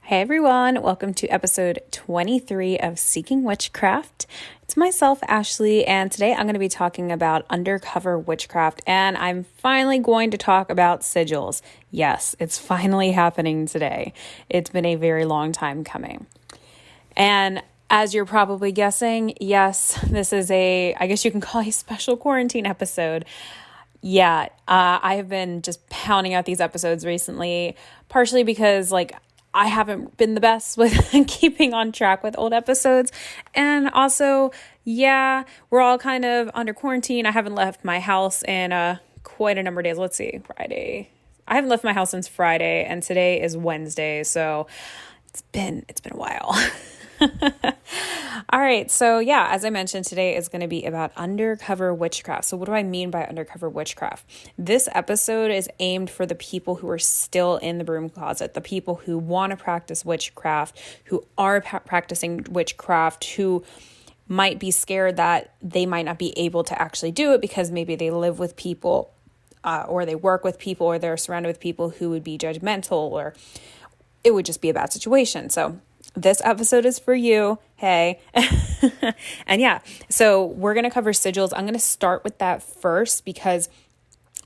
Hey everyone, welcome to episode 23 of Seeking Witchcraft. It's myself, Ashley, and today I'm going to be talking about undercover witchcraft, and I'm finally going to talk about sigils. Yes, it's finally happening today. It's been a very long time coming. And as you're probably guessing, yes, this is I guess you can call a special quarantine episode. Yeah, I have been just pounding out these episodes recently, partially because I haven't been the best with keeping on track with old episodes. And also, yeah, we're all kind of under quarantine. I haven't left my house in quite a number of days. Let's see, Friday. I haven't left my house since Friday, and today is Wednesday. So it's been a while. All right. So yeah, as I mentioned, today is going to be about undercover witchcraft. So what do I mean by undercover witchcraft? This episode is aimed for the people who are still in the broom closet, the people who want to practice witchcraft, who are practicing witchcraft, who might be scared that they might not be able to actually do it because maybe they live with people or they work with people or they're surrounded with people who would be judgmental or it would just be a bad situation. So this episode is for you. Hey. And yeah, so we're going to cover sigils. I'm going to start with that first because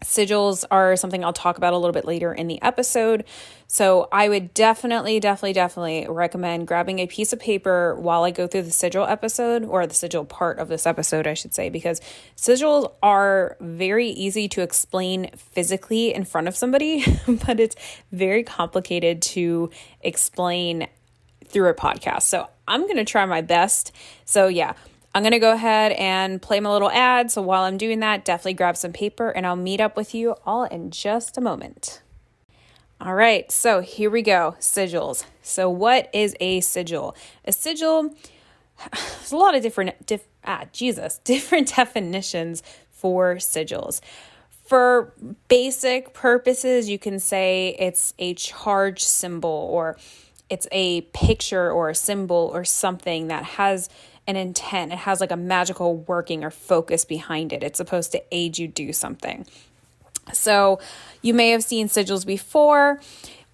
sigils are something I'll talk about a little bit later in the episode. So I would definitely recommend grabbing a piece of paper while I go through the sigil episode, or the sigil part of this episode, I should say, because sigils are very easy to explain physically in front of somebody, but it's very complicated to explain through a podcast. So I'm going to try my best. So yeah, I'm going to go ahead and play my little ad. So while I'm doing that, definitely grab some paper and I'll meet up with you all in just a moment. All right, so here we go. Sigils. So what is a sigil? A sigil, there's a lot of different definitions for sigils. For basic purposes, you can say it's a charged symbol, or it's a picture or a symbol or something that has an intent. It has like a magical working or focus behind it. It's supposed to aid you do something. So you may have seen sigils before,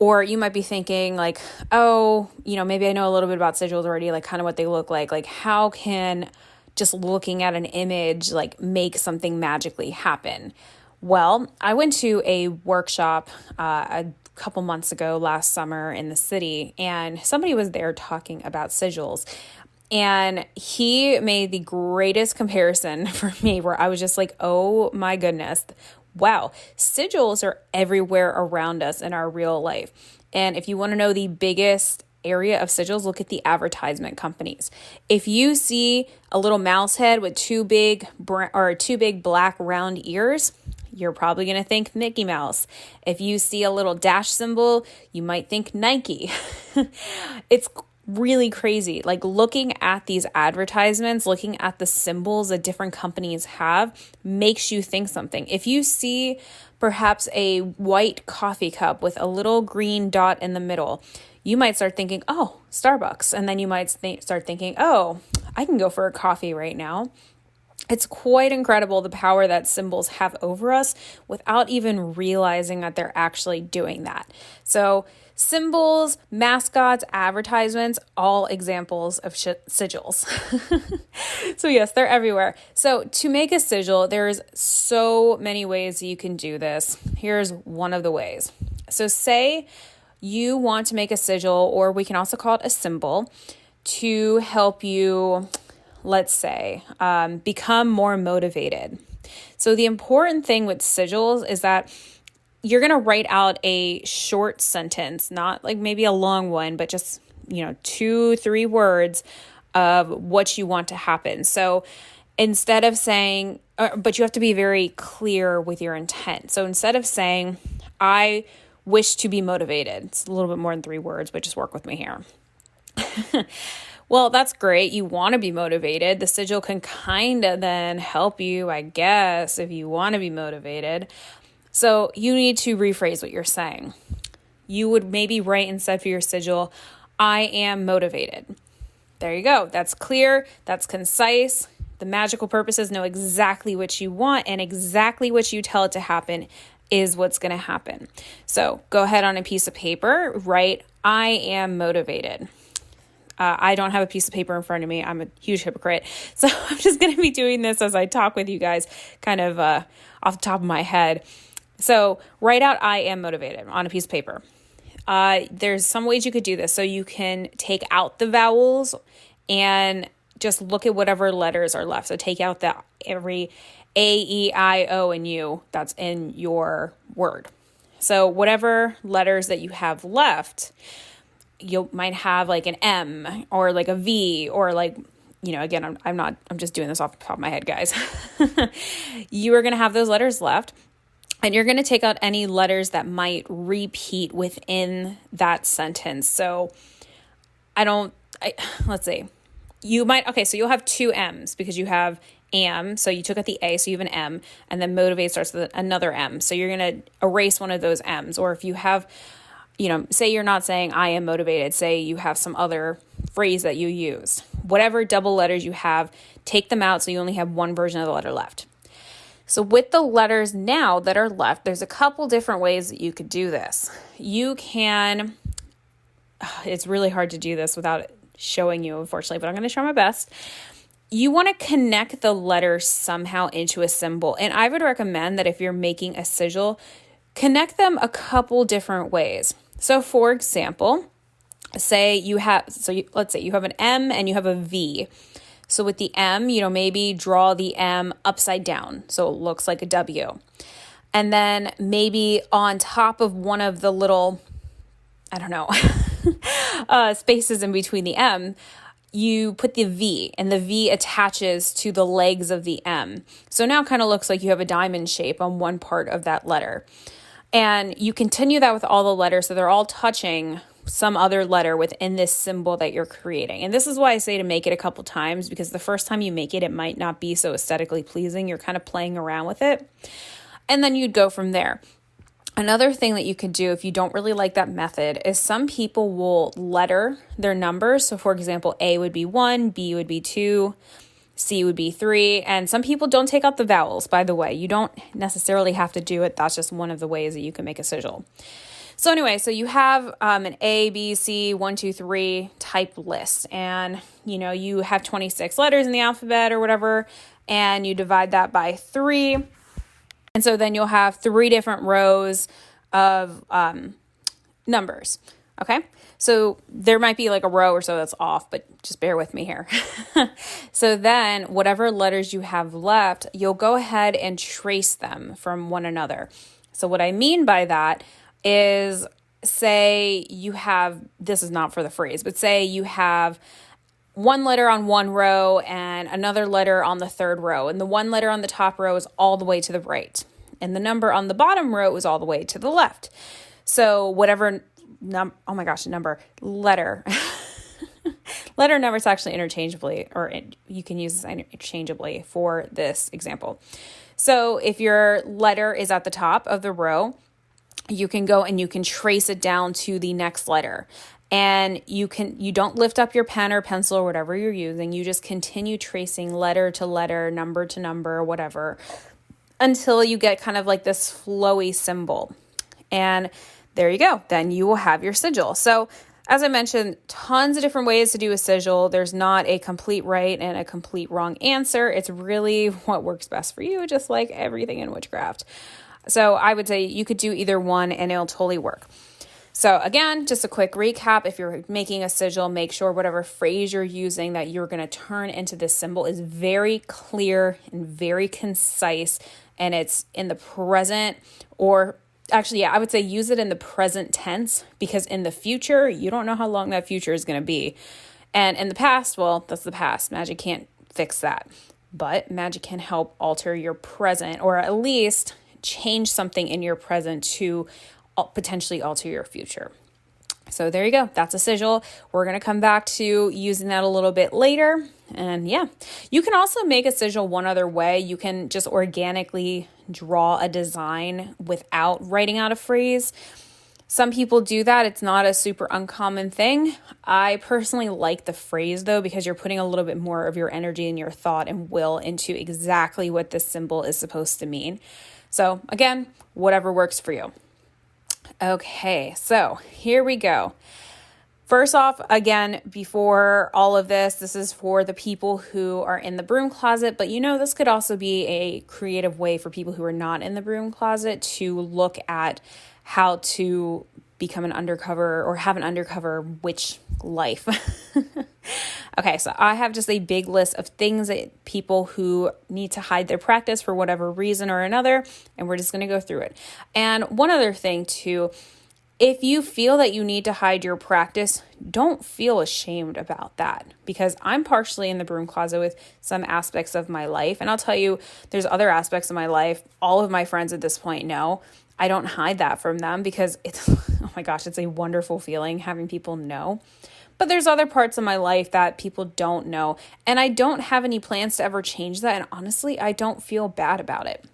or you might be thinking like, oh, maybe I know a little bit about sigils already, like kind of what they look like. Like how can just looking at an image like make something magically happen? Well, I went to a workshop a couple months ago last summer in the city, and somebody was there talking about sigils, and he made the greatest comparison for me where I was just like, oh my goodness, wow, sigils are everywhere around us in our real life. And if you want to know the biggest area of sigils, look at the advertisement companies. If you see a little mouse head with two big black round ears, you're probably going to think Mickey Mouse. If you see a little dash symbol, you might think Nike. It's really crazy. Like looking at these advertisements, looking at the symbols that different companies have makes you think something. If you see perhaps a white coffee cup with a little green dot in the middle, you might start thinking, oh, Starbucks. And then you might start thinking, oh, I can go for a coffee right now. It's quite incredible the power that symbols have over us without even realizing that they're actually doing that. So symbols, mascots, advertisements, all examples of sigils. So yes, they're everywhere. So to make a sigil, there's so many ways you can do this. Here's one of the ways. So say you want to make a sigil, or we can also call it a symbol, to help you, let's say, become more motivated. So the important thing with sigils is that you're going to write out a short sentence, not like maybe a long one, but just, 2-3 words of what you want to happen. So instead of saying, but you have to be very clear with your intent. So instead of saying, I wish to be motivated, it's a little bit more than 3 words, but just work with me here. Well, that's great. You want to be motivated. The sigil can kind of then help you, I guess, if you want to be motivated. So you need to rephrase what you're saying. You would maybe write instead for your sigil, I am motivated. There you go. That's clear. That's concise. The magical purposes know exactly what you want, and exactly what you tell it to happen is what's going to happen. So go ahead on a piece of paper, write, I am motivated. I don't have a piece of paper in front of me. I'm a huge hypocrite. So I'm just going to be doing this as I talk with you guys kind of off the top of my head. So write out I am motivated on a piece of paper. There's some ways you could do this. So you can take out the vowels and just look at whatever letters are left. So take out every A, E, I, O, and U that's in your word. So whatever letters that you have left, you might have like an M or like a V or like, again, I'm just doing this off the top of my head, guys. You are going to have those letters left, and you're going to take out any letters that might repeat within that sentence. So let's see. So you'll have two M's because you have am. So you took out the A, so you have an M, and then motivate starts with another M. So you're going to erase one of those M's. Or if you have, say you're not saying I am motivated, say you have some other phrase that you use. Whatever double letters you have, take them out so you only have one version of the letter left. So with the letters now that are left, there's a couple different ways that you could do this. You can, it's really hard to do this without showing you, unfortunately, but I'm going to try my best. You want to connect the letters somehow into a symbol. And I would recommend that if you're making a sigil, connect them a couple different ways. So for example, let's say you have an M and you have a V. So with the M, maybe draw the M upside down so it looks like a W. And then maybe on top of one of the little, spaces in between the M, you put the V, and the V attaches to the legs of the M. So now it kind of looks like you have a diamond shape on one part of that letter. And you continue that with all the letters, so they're all touching some other letter within this symbol that you're creating. And this is why I say to make it a couple times, because the first time you make it, it might not be so aesthetically pleasing. You're kind of playing around with it. And then you'd go from there. Another thing that you could do if you don't really like that method is some people will letter their numbers. So for example, A would be 1, B would be 2, C would be 3. And some people don't take out the vowels, by the way. You don't necessarily have to do it. That's just one of the ways that you can make a sigil. So anyway, so you have an A, B, C, 1, 2, 3 type list. And, you have 26 letters in the alphabet or whatever, and you divide that by 3. And so then you'll have 3 different rows of numbers. Okay. So there might be like a row or so that's off, but just bear with me here. So then whatever letters you have left, you'll go ahead and trace them from one another. So what I mean by that is, say you have, this is not for the phrase, but say you have one letter on one row and another letter on the third row. And the one letter on the top row is all the way to the right. And the number on the bottom row is all the way to the left. So whatever letter. Letter and numbers actually interchangeably, or you can use this interchangeably for this example. So if your letter is at the top of the row, you can go and you can trace it down to the next letter. And you don't lift up your pen or pencil or whatever you're using. You just continue tracing letter to letter, number to number, whatever, until you get kind of like this flowy symbol. And there you go. Then you will have your sigil. So as I mentioned, tons of different ways to do a sigil. There's not a complete right and a complete wrong answer. It's really what works best for you, just like everything in witchcraft. So I would say you could do either one and it'll totally work. So again, just a quick recap. If you're making a sigil, make sure whatever phrase you're using that you're going to turn into this symbol is very clear and very concise, and it's in the present, or actually, I would say use it in the present tense, because in the future, you don't know how long that future is going to be. And in the past, well, that's the past. Magic can't fix that. But magic can help alter your present, or at least change something in your present to potentially alter your future. So there you go. That's a sigil. We're going to come back to using that a little bit later. And yeah, you can also make a sigil one other way. You can just organically draw a design without writing out a phrase. Some people do that. It's not a super uncommon thing. I personally like the phrase though, because you're putting a little bit more of your energy and your thought and will into exactly what this symbol is supposed to mean. So again, whatever works for you. Okay, so here we go. First off, again, before all of this is for the people who are in the broom closet, but this could also be a creative way for people who are not in the broom closet to look at how to become an undercover or have an undercover witch life. Okay, so I have just a big list of things that people who need to hide their practice for whatever reason or another, and we're just going to go through it. And one other thing too, if you feel that you need to hide your practice, don't feel ashamed about that, because I'm partially in the broom closet with some aspects of my life. And I'll tell you, there's other aspects of my life. All of my friends at this point know. I don't hide that from them because it's, oh my gosh, it's a wonderful feeling having people know. But there's other parts of my life that people don't know. And I don't have any plans to ever change that. And honestly, I don't feel bad about it.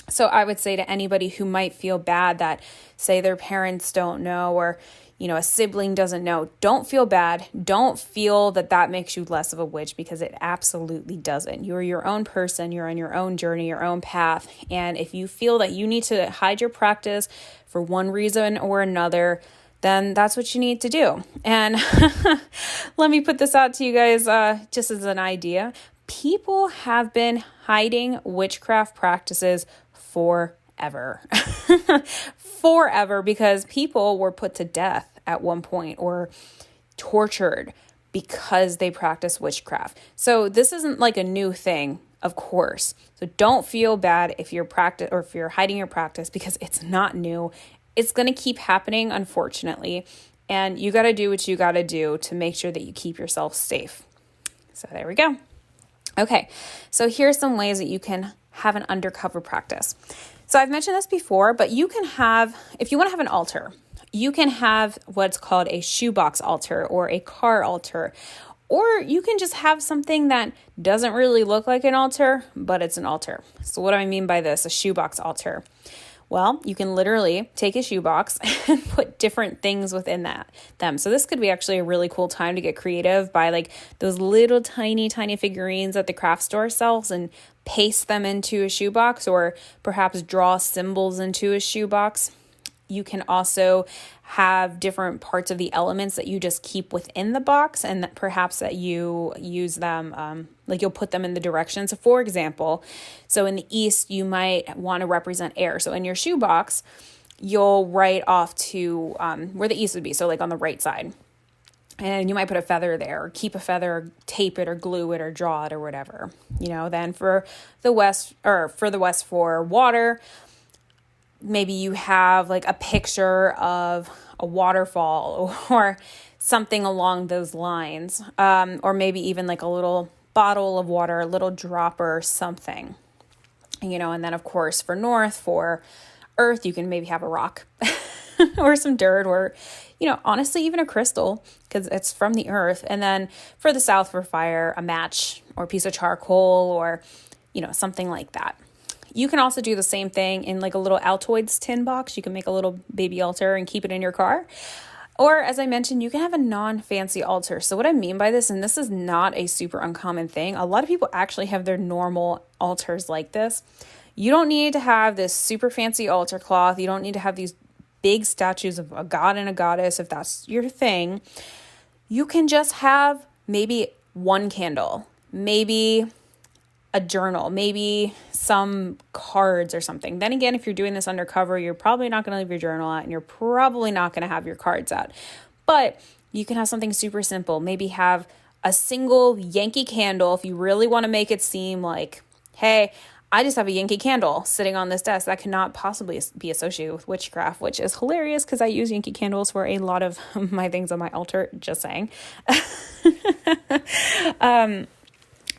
So I would say to anybody who might feel bad that, say, their parents don't know, or, a sibling doesn't know, don't feel bad. Don't feel that that makes you less of a witch, because it absolutely doesn't. You're your own person. You're on your own journey, your own path. And if you feel that you need to hide your practice for one reason or another, then that's what you need to do. And let me put this out to you guys just as an idea. People have been hiding witchcraft practices forever. Forever, because people were put to death at one point or tortured because they practice witchcraft. So this isn't like a new thing, of course. So don't feel bad if you're hiding your practice, because it's not new. It's going to keep happening, unfortunately. And you got to do what you got to do to make sure that you keep yourself safe. So there we go. Okay, so here's some ways that you can have an undercover practice. So I've mentioned this before, but you can have, if you want to have an altar, you can have what's called a shoebox altar or a car altar, or you can just have something that doesn't really look like an altar, but it's an altar. So what do I mean by this, a shoebox altar? Well, you can literally take a shoebox and put different things within them. So this could be actually a really cool time to get creative, by like those little tiny figurines that the craft store sells, and paste them into a shoebox, or perhaps draw symbols into a shoebox. You can also have different parts of the elements that you just keep within the box, and that perhaps that you use them, like you'll put them in the directions. So for example, so in the east, you might want to represent air. So in your shoebox, you'll write off to where the east would be. So like on the right side. And you might put a feather there, or keep a feather, or tape it, or glue it, or draw it, or whatever. Then for the west, for water, maybe you have like a picture of a waterfall or something along those lines. Or maybe even like a little bottle of water, a little dropper or something. And then of course for north, for earth, you can maybe have a rock or some dirt, or honestly, even a crystal, because it's from the earth. And then for the south, for fire, a match or a piece of charcoal, or, something like that. You can also do the same thing in like a little Altoids tin box. You can make a little baby altar and keep it in your car. Or as I mentioned, you can have a non-fancy altar. So what I mean by this, and this is not a super uncommon thing, a lot of people actually have their normal altars like this. You don't need to have this super fancy altar cloth. You don't need to have these big statues of a god and a goddess, if that's your thing. You can just have maybe one candle, maybe a journal, maybe some cards or something. Then again, if you're doing this undercover, you're probably not going to leave your journal out, and you're probably not going to have your cards out. But you can have something super simple. Maybe have a single Yankee candle if you really want to make it seem like, hey, I just have a Yankee candle sitting on this desk. That cannot possibly be associated with witchcraft, which is hilarious because I use Yankee candles for a lot of my things on my altar, just saying.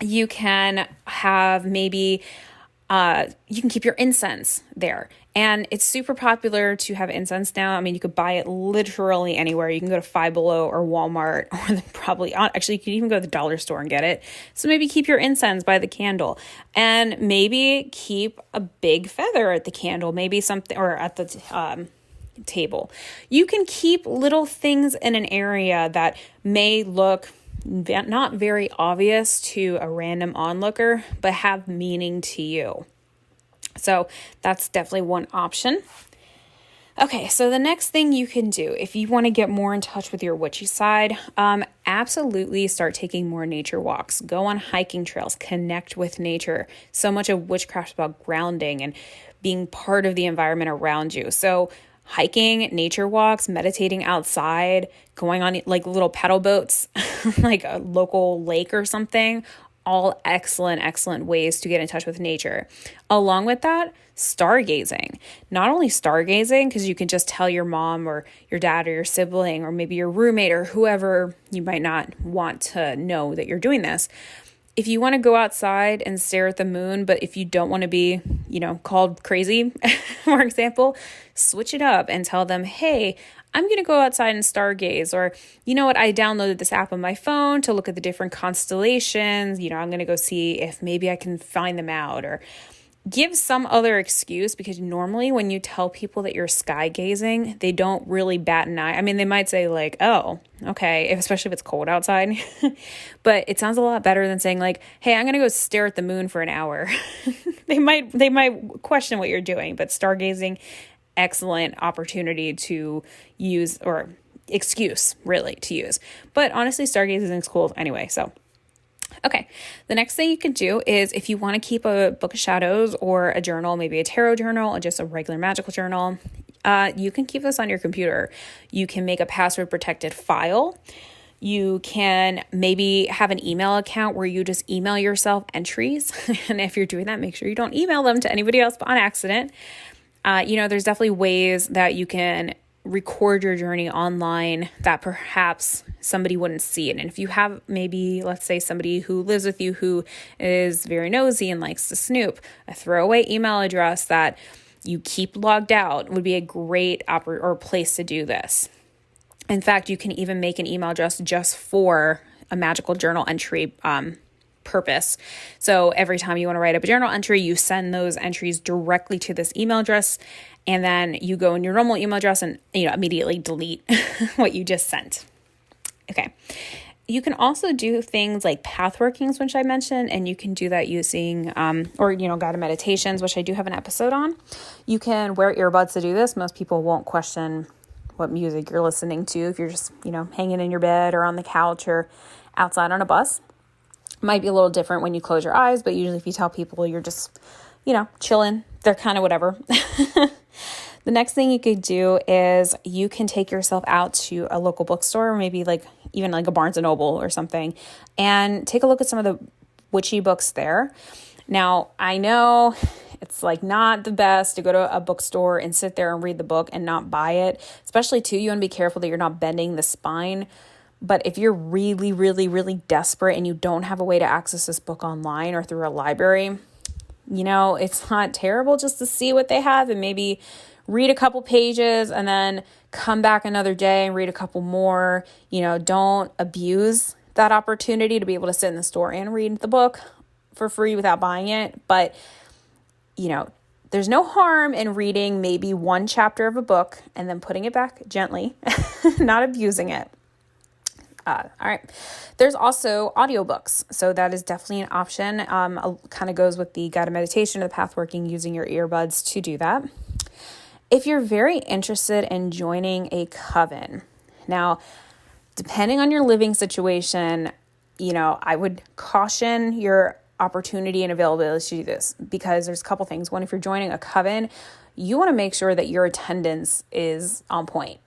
You can have maybe, you can keep your incense there. And it's super popular to have incense now. I mean, you could buy it literally anywhere. You can go to Five Below or Walmart, or actually you can even go to the dollar store and get it. So maybe keep your incense by the candle, and maybe keep a big feather at the candle, maybe something, or at the table. You can keep little things in an area that may look not very obvious to a random onlooker, but have meaning to you. So that's definitely one option. Okay, so the next thing you can do if you want to get more in touch with your witchy side, absolutely start taking more nature walks. Go on hiking trails, connect with nature. So much of witchcraft is about grounding and being part of the environment around you. So hiking, nature walks, meditating outside, going on like little pedal boats, like a local lake or something, all excellent ways to get in touch with nature. Along with that, stargazing. Not only stargazing, because you can just tell your mom or your dad or your sibling or maybe your roommate or whoever you might not want to know that you're doing this. If you want to go outside and stare at the moon, but if you don't want to be, called crazy, for example, switch it up and tell them, hey, I'm going to go outside and stargaze. Or, you know what, I downloaded this app on my phone to look at the different constellations. I'm going to go see if maybe I can find them out, or give some other excuse, because normally when you tell people that you're sky gazing, they don't really bat an eye. I mean, they might say like, oh, okay, especially if it's cold outside, but it sounds a lot better than saying like, hey, I'm going to go stare at the moon for an hour. They might question what you're doing, but stargazing, excellent opportunity to use, or excuse really to use. But honestly, stargazing is cool anyway, so. Okay, the next thing you can do is if you want to keep a book of shadows or a journal, maybe a tarot journal or just a regular magical journal, you can keep this on your computer. You can make a password protected file. You can maybe have an email account where you just email yourself entries. And if you're doing that, make sure you don't email them to anybody else on accident. There's definitely ways that you can record your journey online that perhaps somebody wouldn't see it. And if you have maybe, let's say, somebody who lives with you who is very nosy and likes to snoop, a throwaway email address that you keep logged out would be a great or place to do this. In fact, you can even make an email address just for a magical journal entry purpose. So every time you want to write up a journal entry, you send those entries directly to this email address, and then you go in your normal email address and immediately delete what you just sent. Okay. You can also do things like path workings, which I mentioned, and you can do that using guided meditations, which I do have an episode on. You can wear earbuds to do this. Most people won't question what music you're listening to if you're just hanging in your bed or on the couch or outside on a bus. Might be a little different when you close your eyes, but usually if you tell people you're just, chilling, they're kind of whatever. The next thing you could do is you can take yourself out to a local bookstore, or maybe even a Barnes & Noble or something, and take a look at some of the witchy books there. Now, I know it's not the best to go to a bookstore and sit there and read the book and not buy it, especially too, you want to be careful that you're not bending the spine. But if you're really, really, really desperate and you don't have a way to access this book online or through a library, it's not terrible just to see what they have and maybe read a couple pages and then come back another day and read a couple more. Don't abuse that opportunity to be able to sit in the store and read the book for free without buying it. But, there's no harm in reading maybe one chapter of a book and then putting it back gently, not abusing it. All right. There's also audiobooks. So that is definitely an option. Kind of goes with the guided meditation or the path working, using your earbuds to do that. If you're very interested in joining a coven, now, depending on your living situation, I would caution your opportunity and availability to do this, because there's a couple things. One, if you're joining a coven, you want to make sure that your attendance is on point.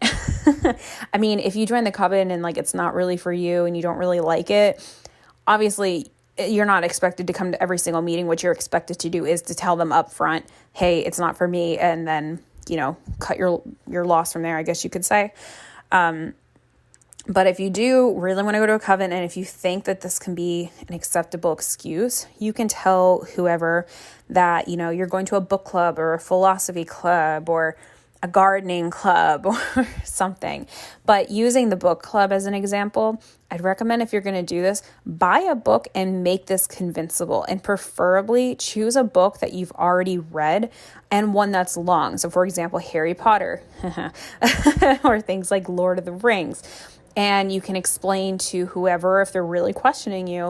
I mean, if you join the coven and it's not really for you and you don't really like it, obviously you're not expected to come to every single meeting. What you're expected to do is to tell them up front, hey, it's not for me. And then, cut your loss from there, I guess you could say. But if you do really want to go to a coven, and if you think that this can be an acceptable excuse, you can tell whoever that, you're going to a book club or a philosophy club or a gardening club or something. But using the book club as an example, I'd recommend, if you're going to do this, buy a book and make this convincible, and preferably choose a book that you've already read and one that's long. So for example, Harry Potter or things like Lord of the Rings. And you can explain to whoever, if they're really questioning you,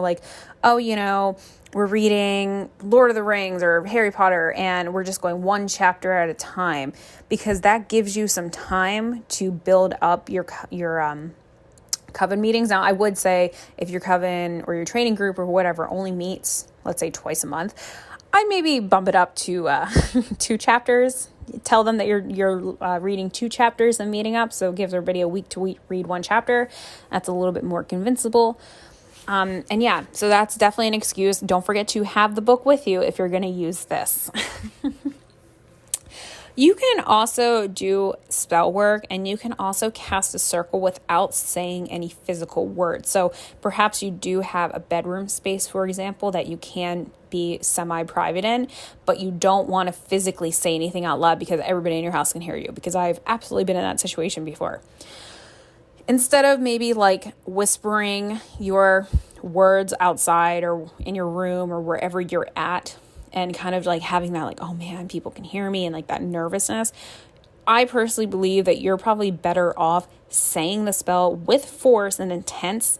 we're reading Lord of the Rings or Harry Potter and we're just going one chapter at a time, because that gives you some time to build up your coven meetings. Now, I would say if your coven or your training group or whatever only meets, let's say, twice a month, I'd maybe bump it up to 2 chapters. Tell them that you're reading 2 chapters and meeting up, so it gives everybody a week to read 1 chapter. That's a little bit more convincible. And yeah, so that's definitely an excuse. Don't forget to have the book with you if you're going to use this. You can also do spell work, and you can also cast a circle without saying any physical words. So perhaps you do have a bedroom space, for example, that you can be semi-private in, but you don't want to physically say anything out loud because everybody in your house can hear you, because I've absolutely been in that situation before. Instead of maybe like whispering your words outside or in your room or wherever you're at, and kind of like having that like, oh man, people can hear me, and like that nervousness, I personally believe that you're probably better off saying the spell with force and intent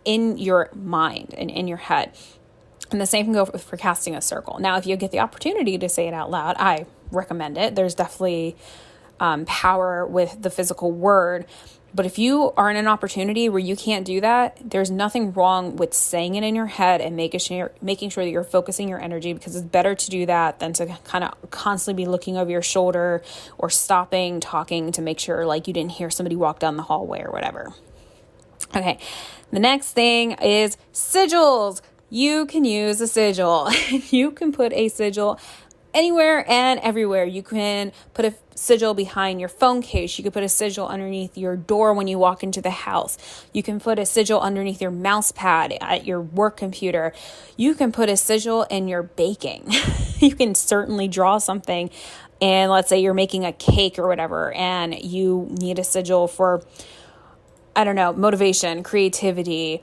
in your mind and in your head. And the same can go for casting a circle. Now, if you get the opportunity to say it out loud, I recommend it. There's definitely power with the physical word. But if you are in an opportunity where you can't do that, there's nothing wrong with saying it in your head and making sure that you're focusing your energy, because it's better to do that than to kind of constantly be looking over your shoulder or stopping talking to make sure like you didn't hear somebody walk down the hallway or whatever. Okay, the next thing is sigils. You can use a sigil. You can put a sigil anywhere and everywhere. You can put a sigil behind your phone case. You could put a sigil underneath your door when you walk into the house. You can put a sigil underneath your mouse pad at your work computer. You can put a sigil in your baking. You can certainly draw something, and let's say you're making a cake or whatever, and you need a sigil for, I don't know, motivation, creativity,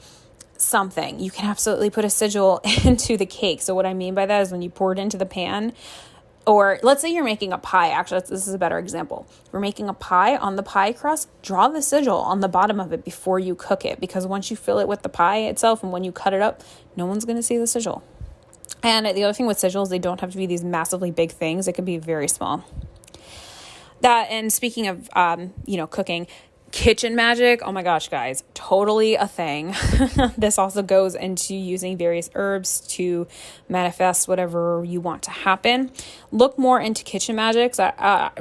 something. You can absolutely put a sigil into the cake. So what I mean by that is when you pour it into the pan, or let's say you're making a pie. Actually, this is a better example. We're making a pie. On the pie crust, draw the sigil on the bottom of it before you cook it, because once you fill it with the pie itself and when you cut it up, no one's going to see the sigil. And the other thing with sigils, they don't have to be these massively big things. It can be very small. That, and speaking of, cooking, kitchen magic, oh my gosh, guys, totally a thing. This also goes into using various herbs to manifest whatever you want to happen. Look more into kitchen magic. Oh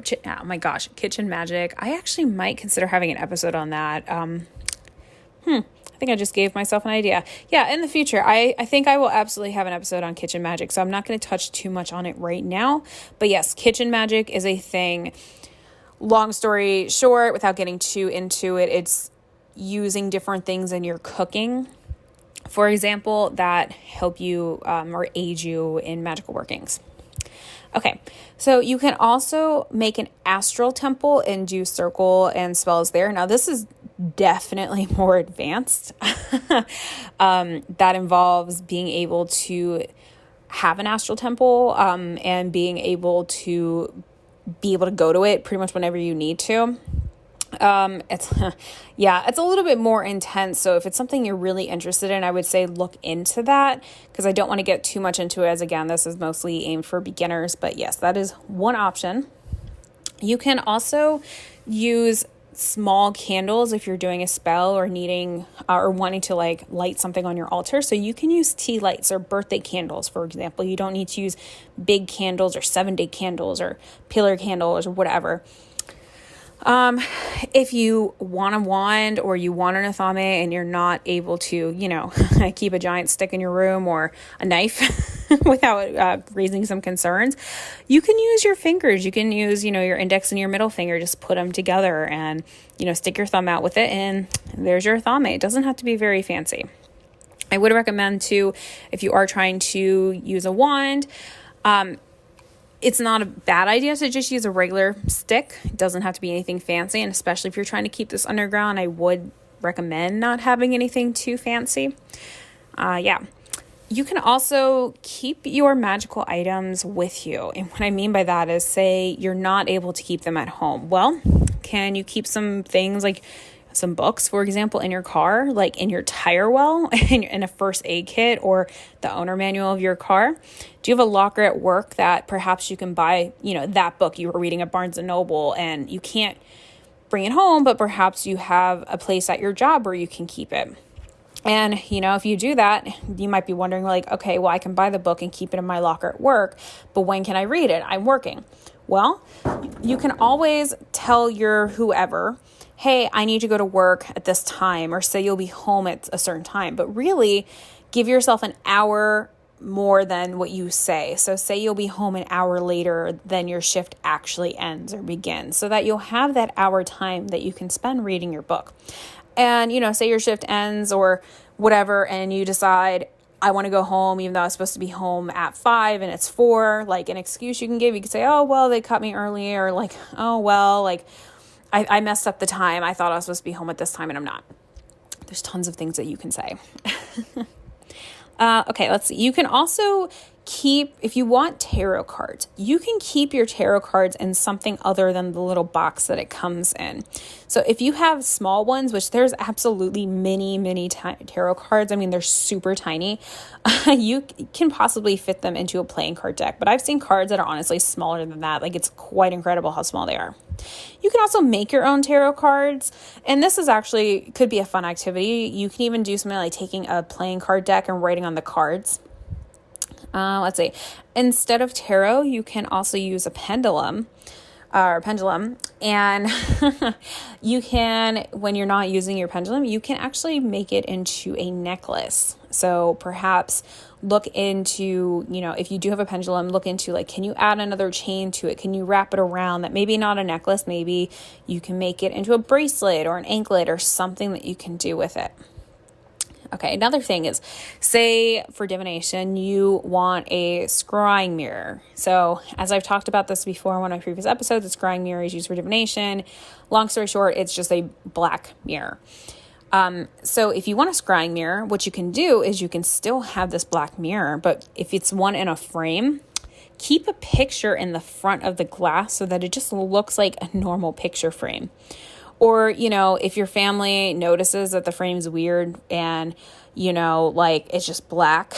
my gosh, kitchen magic. I actually might consider having an episode on that. I think I just gave myself an idea. Yeah, in the future, I think I will absolutely have an episode on kitchen magic, so I'm not going to touch too much on it right now. But yes, kitchen magic is a thing. Long story short, without getting too into it, it's using different things in your cooking, for example, that help you or aid you in magical workings. Okay, so you can also make an astral temple and do circle and spells there. Now, this is definitely more advanced. That involves being able to have an astral temple and being able to go to it pretty much whenever you need to. It's a little bit more intense. So if it's something you're really interested in, I would say look into that, because I don't want to get too much into it, as again, this is mostly aimed for beginners. But yes, that is one option. You can also use small candles if you're doing a spell or needing or wanting to like light something on your altar. So you can use tea lights or birthday candles, for example. You don't need to use big candles or 7-day candles or pillar candles or whatever. If you want a wand or you want an athame and you're not able to, keep a giant stick in your room or a knife without raising some concerns, you can use your fingers. You can use, your index and your middle finger, just put them together and, stick your thumb out with it, and there's your athame. It doesn't have to be very fancy. I would recommend too, if you are trying to use a wand, it's not a bad idea to just use a regular stick. It doesn't have to be anything fancy. And especially if you're trying to keep this underground, I would recommend not having anything too fancy. You can also keep your magical items with you. And what I mean by that is, say you're not able to keep them at home. Well, can you keep some things like some books, for example, in your car, like in your tire well, in a first aid kit or the owner manual of your car? Do you have a locker at work that perhaps you can buy, that book you were reading at Barnes and Noble and you can't bring it home, but perhaps you have a place at your job where you can keep it? And, if you do that, you might be wondering like, okay, well, I can buy the book and keep it in my locker at work, but when can I read it? I'm working. Well, you can always tell your whoever, hey, I need to go to work at this time, or say you'll be home at a certain time, but really give yourself an hour more than what you say. So say you'll be home an hour later than your shift actually ends or begins, so that you'll have that hour time that you can spend reading your book. And, say your shift ends or whatever, and you decide, I want to go home, even though I was supposed to be home at 5 and it's 4, like an excuse you can give. You can say, oh, well, they cut me early, or like, oh, well, like I messed up the time. I thought I was supposed to be home at this time and I'm not. There's tons of things that you can say. Okay, let's see. You can also keep, if you want tarot cards, you can keep your tarot cards in something other than the little box that it comes in. So if you have small ones, which there's absolutely many tarot cards, I mean, they're super tiny, you can possibly fit them into a playing card deck. But I've seen cards that are honestly smaller than that. Like, it's quite incredible how small they are. You can also make your own tarot cards. And this is actually, could be a fun activity. You can even do something like taking a playing card deck and writing on the cards. Let's see. Instead of tarot, you can also use a pendulum, and you can, when you're not using your pendulum, you can actually make it into a necklace. So perhaps look into, if you do have a pendulum, look into like, can you add another chain to it? Can you wrap it around that? Maybe not a necklace, maybe you can make it into a bracelet or an anklet or something that you can do with it. Okay, another thing is, say for divination, you want a scrying mirror. So as I've talked about this before in one of my previous episodes, a scrying mirror is used for divination. Long story short, it's just a black mirror. So if you want a scrying mirror, what you can do is you can still have this black mirror, but if it's one in a frame, keep a picture in the front of the glass so that it just looks like a normal picture frame. Or, if your family notices that the frame's weird and, like it's just black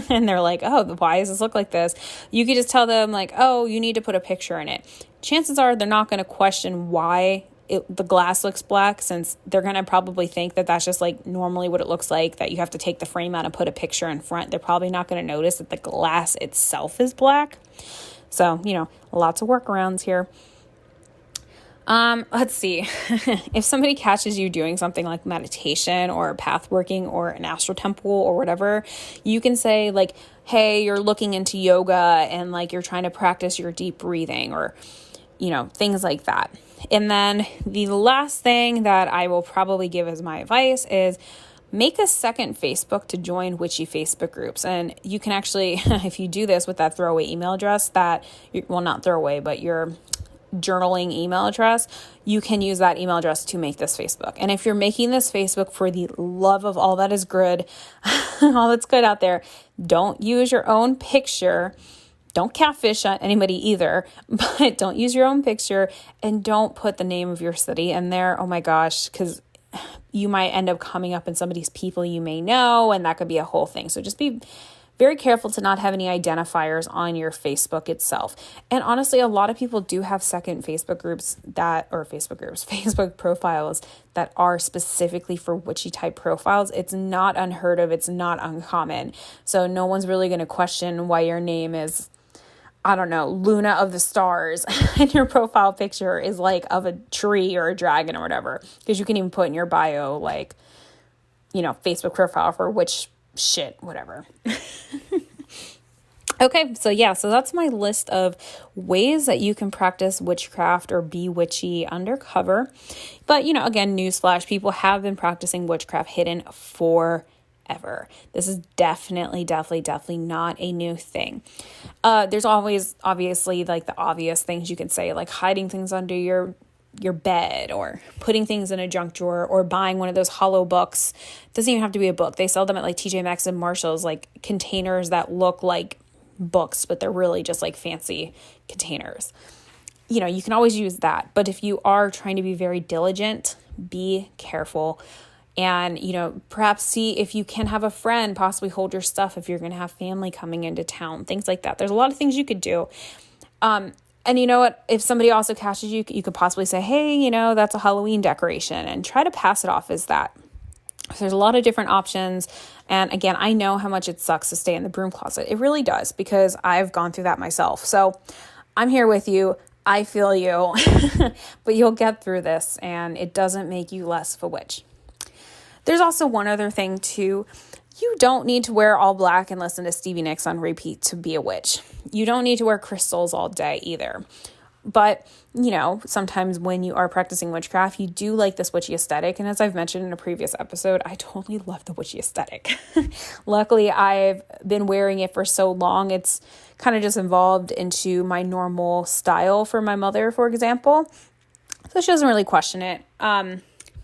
and they're like, oh, why does this look like this? You could just tell them like, oh, you need to put a picture in it. Chances are they're not going to question why the glass looks black, since they're going to probably think that that's just like normally what it looks like, that you have to take the frame out and put a picture in front. They're probably not going to notice that the glass itself is black. So, lots of workarounds here. Let's see. If somebody catches you doing something like meditation or path working or an astral temple or whatever, you can say like, hey, you're looking into yoga and like you're trying to practice your deep breathing, or, things like that. And then the last thing that I will probably give as my advice is make a second Facebook to join witchy Facebook groups. And you can actually, if you do this with that throwaway email address not throwaway, but your journaling email address, you can use that email address to make this Facebook. And if you're making this Facebook for the love of all that is good, all that's good out there, don't use your own picture. Don't catfish anybody either, but don't use your own picture, and don't put the name of your city in there. Oh my gosh, because you might end up coming up in somebody's people you may know, and that could be a whole thing. So just be very careful to not have any identifiers on your Facebook itself. And honestly, a lot of people do have second Facebook profiles that are specifically for witchy type profiles. It's not unheard of. It's not uncommon. So no one's really going to question why your name is, I don't know, Luna of the Stars, and your profile picture is like of a tree or a dragon or whatever. Because you can even put in your bio, like, Facebook profile for witch shit, whatever. Okay, so that's my list of ways that you can practice witchcraft or be witchy undercover. But, again, newsflash, people have been practicing witchcraft hidden forever. This is definitely not a new thing. There's always, obviously, like the obvious things you can say, like hiding things under your bed, or putting things in a junk drawer, or buying one of those hollow books. It doesn't even have to be a book. They sell them at like TJ Maxx and Marshall's, like containers that look like books, but they're really just like fancy containers. you can always use that. But if you are trying to be very diligent, be careful. And, perhaps see if you can have a friend possibly hold your stuff if you're going to have family coming into town, things like that. There's a lot of things you could do. And you know what? If somebody also catches you, you could possibly say, hey, that's a Halloween decoration, and try to pass it off as that. So there's a lot of different options. And again, I know how much it sucks to stay in the broom closet. It really does, because I've gone through that myself. So I'm here with you. I feel you, but you'll get through this, and it doesn't make you less of a witch. There's also one other thing too. You don't need to wear all black and listen to Stevie Nicks on repeat to be a witch. You don't need to wear crystals all day either. But, sometimes when you are practicing witchcraft, you do like this witchy aesthetic. And as I've mentioned in a previous episode, I totally love the witchy aesthetic. Luckily, I've been wearing it for so long. It's kind of just evolved into my normal style for my mother, for example. So she doesn't really question it.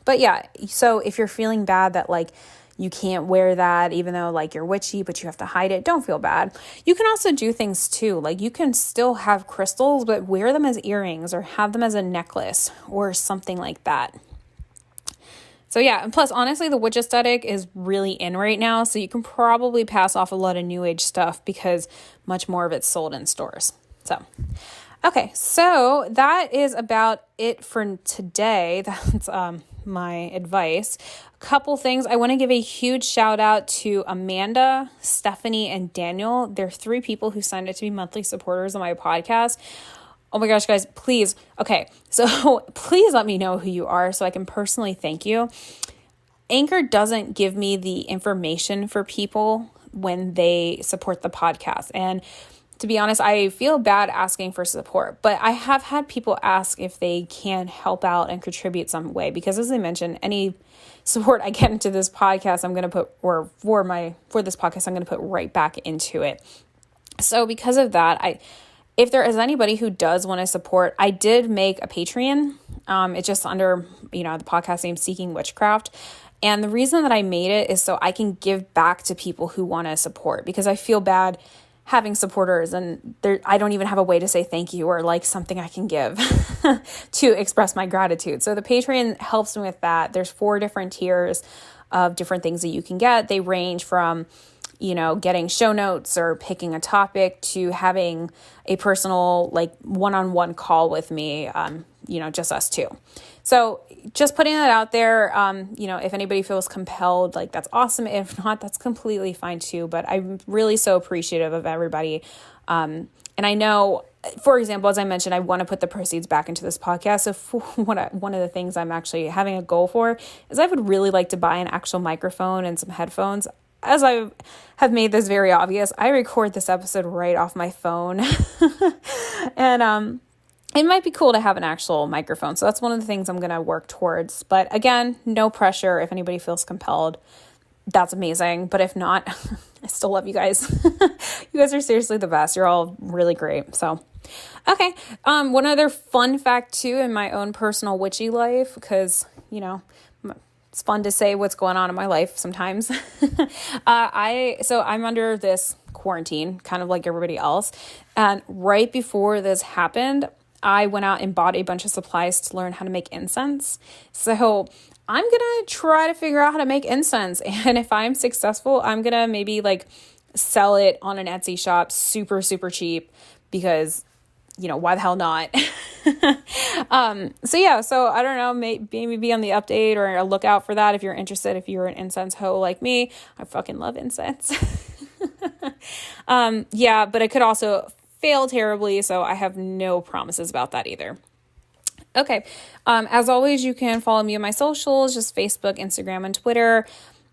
But yeah, so if you're feeling bad that you can't wear that, even though you're witchy, but you have to hide it, don't feel bad. You can also do things too. You can still have crystals, but wear them as earrings or have them as a necklace or something like that. So yeah, and plus honestly, the witch aesthetic is really in right now. So you can probably pass off a lot of new age stuff because much more of it's sold in stores. Okay, so that is about it for today. That's my advice. A couple things. I want to give a huge shout out to Amanda, Stephanie, and Daniel. They're 3 people who signed up to be monthly supporters on my podcast. Oh my gosh, guys, please. Okay, so please let me know who you are so I can personally thank you. Anchor doesn't give me the information for people when they support the podcast. And to be honest, I feel bad asking for support, but I have had people ask if they can help out and contribute some way, because as I mentioned, any support I get into this podcast, I'm going to put, or for this podcast, I'm going to put right back into it. So because of that, if there is anybody who does want to support, I did make a Patreon. It's just under, the podcast name Seeking Witchcraft. And the reason that I made it is so I can give back to people who want to support, because I feel bad having supporters and I don't even have a way to say thank you or something I can give to express my gratitude. So the Patreon helps me with that. There's 4 different tiers of different things that you can get. They range from, getting show notes or picking a topic to having a personal, one-on-one call with me, just us 2. So just putting that out there, if anybody feels compelled, that's awesome. If not, that's completely fine too. But I'm really so appreciative of everybody. And I know, for example, as I mentioned, I want to put the proceeds back into this podcast. So one of the things I'm actually having a goal for is I would really like to buy an actual microphone and some headphones. As I have made this very obvious, I record this episode right off my phone. And it might be cool to have an actual microphone. So that's one of the things I'm going to work towards. But again, no pressure. If anybody feels compelled, that's amazing. But if not, I still love you guys. You guys are seriously the best. You're all really great. So, okay. One other fun fact too, in my own personal witchy life, because, it's fun to say what's going on in my life sometimes. I'm under this quarantine, kind of like everybody else. And right before this happened, I went out and bought a bunch of supplies to learn how to make incense. So I'm going to try to figure out how to make incense. And if I'm successful, I'm going to maybe sell it on an Etsy shop super, super cheap, because, why the hell not? So I don't know, maybe be on the update or a lookout for that if you're interested. If you're an incense hoe like me, I fucking love incense. But it could also fail terribly, so I have no promises about that either. Okay. As always, you can follow me on my socials, just Facebook, Instagram, and Twitter.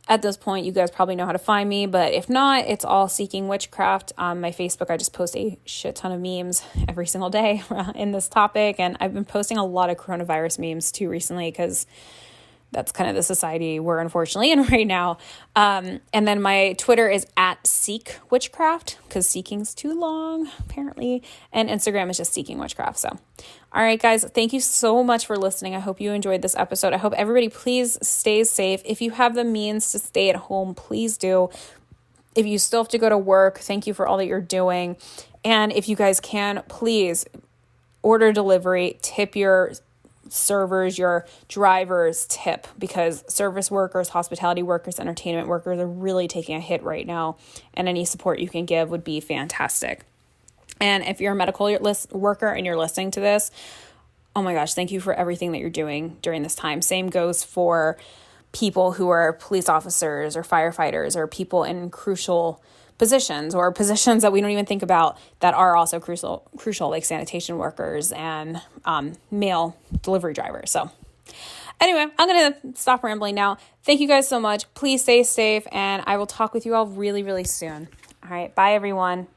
At this point, you guys probably know how to find me, but if not, it's all Seeking Witchcraft. On my Facebook, I just post a shit ton of memes every single day in this topic, and I've been posting a lot of coronavirus memes too recently, because that's kind of the society we're unfortunately in right now. And then my Twitter is @SeekWitchcraft, because seeking's too long, apparently. And Instagram is just Seeking Witchcraft. So, all right, guys, thank you so much for listening. I hope you enjoyed this episode. I hope everybody please stay safe. If you have the means to stay at home, please do. If you still have to go to work, thank you for all that you're doing. And if you guys can, please, order delivery, tip your servers, your drivers, tip, because service workers, hospitality workers, entertainment workers are really taking a hit right now, and any support you can give would be fantastic. And if you're a medical worker and you're listening to this, oh my gosh, thank you for everything that you're doing during this time. Same goes for people who are police officers or firefighters or people in crucial positions or positions that we don't even think about that are also crucial, like sanitation workers and mail delivery drivers. So anyway, I'm going to stop rambling now. Thank you guys so much. Please stay safe, and I will talk with you all really, really soon. All right. Bye, everyone.